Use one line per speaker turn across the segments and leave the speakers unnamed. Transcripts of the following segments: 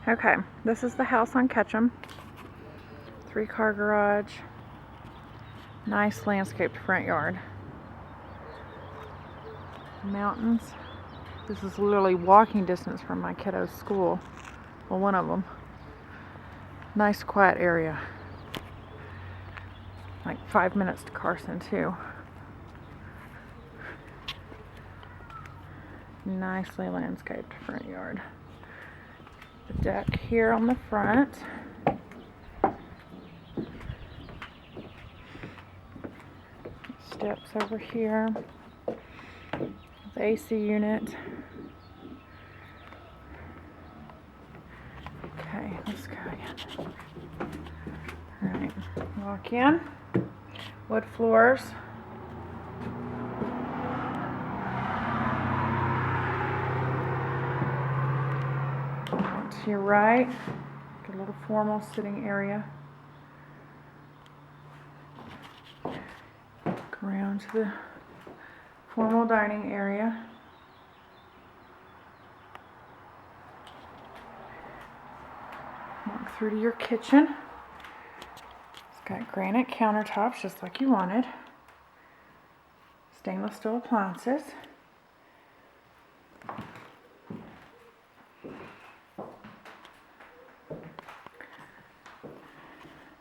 Okay, this is the house on Ketchum. 3-car garage. Nice landscaped front yard. Mountains. This is literally walking distance from my kiddo's school. Well, one of them. Nice quiet area. Like 5 minutes to Carson too. Nicely landscaped front yard. The deck here on the front. Steps over here. The AC unit. Okay, let's go again. Alright, walk in. Wood floors. To your right, a little formal sitting area. Go around to the formal dining area. Walk through to your kitchen. It's got granite countertops just like you wanted. Stainless steel appliances.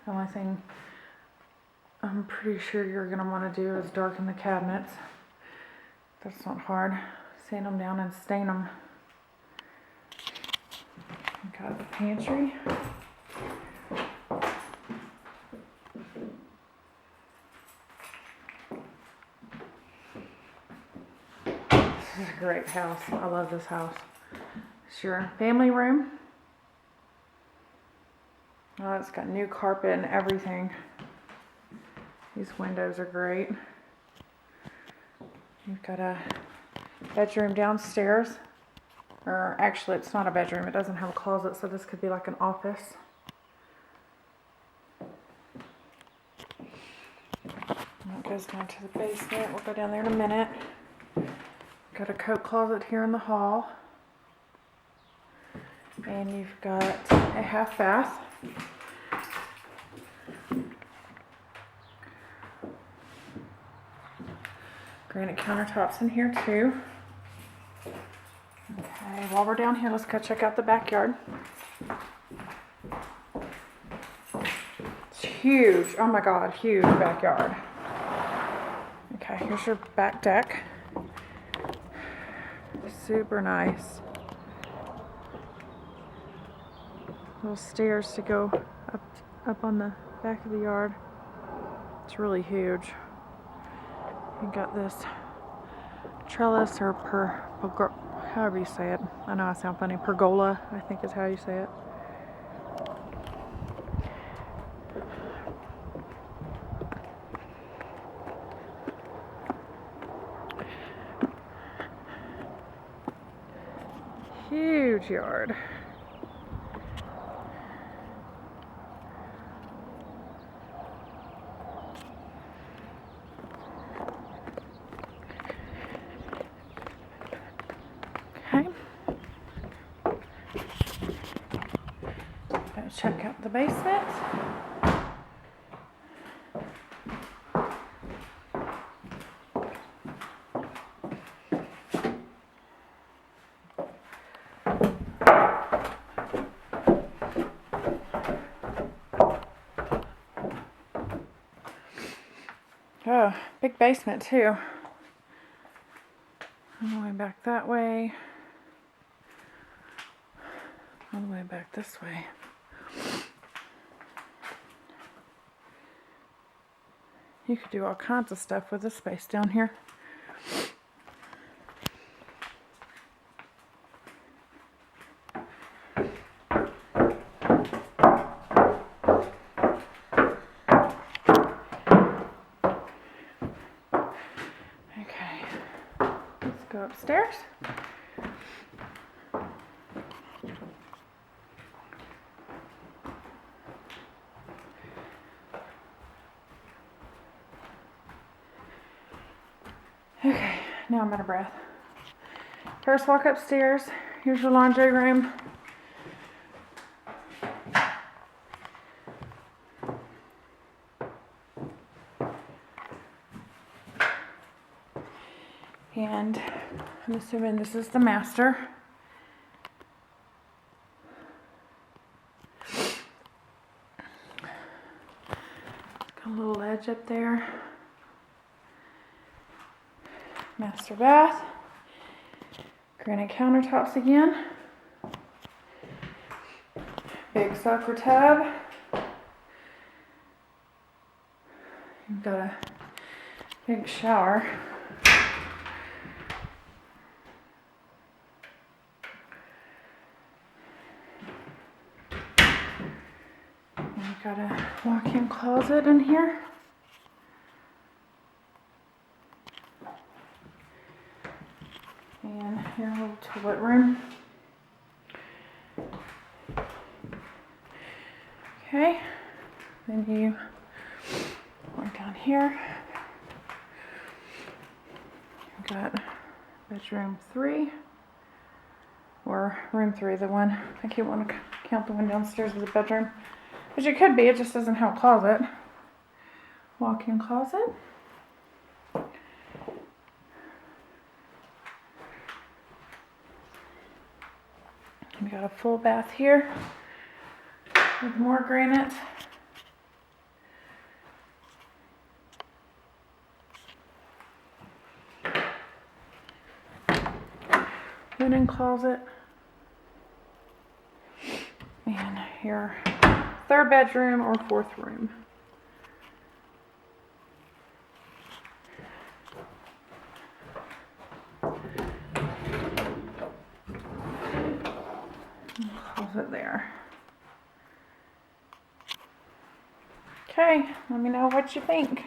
The only thing I'm pretty sure you're going to want to do is darken the cabinets. That's not hard. Sand them down and stain them. Got the pantry. This is a great house. I love this house. It's your family room. Oh, it's got new carpet and everything. These windows are great. You've got a bedroom downstairs. Or actually, it's not a bedroom. It doesn't have a closet, so this could be like an office. And it goes down to the basement. We'll go down there in a minute. Got a coat closet here in the hall. And you've got a half bath. Granite countertops in here too. Okay, while we're down here, let's go check out the backyard. It's huge. Oh my God, huge backyard. Okay, here's your back deck. Super nice. Little stairs to go up on the back of the yard. It's really huge. You got this trellis or however you say it. I know I sound funny. Pergola, I think is how you say it. Huge yard. Okay. Let's check out the basement. Oh, big basement too. All the way back that way. All the way back this way. You could do all kinds of stuff with this space down here. Okay, let's go upstairs. Okay, now I'm out of breath. First walk upstairs. Here's your laundry room. I'm assuming this is the master. Got a little ledge up there. Master bath. Granite countertops again. Big soaker tub. You've got a big shower. And you've got a walk-in closet in here. And here, a little toilet room. Okay, then you walk down here. You've got bedroom 3, or room 3, the one, I keep wanting to count the one downstairs as a bedroom, which it could be, it just doesn't have a closet. Walk-in closet. We got a full bath here with more granite. Linen closet. And your 3rd bedroom or 4th room. Closet there. Okay, let me know what you think.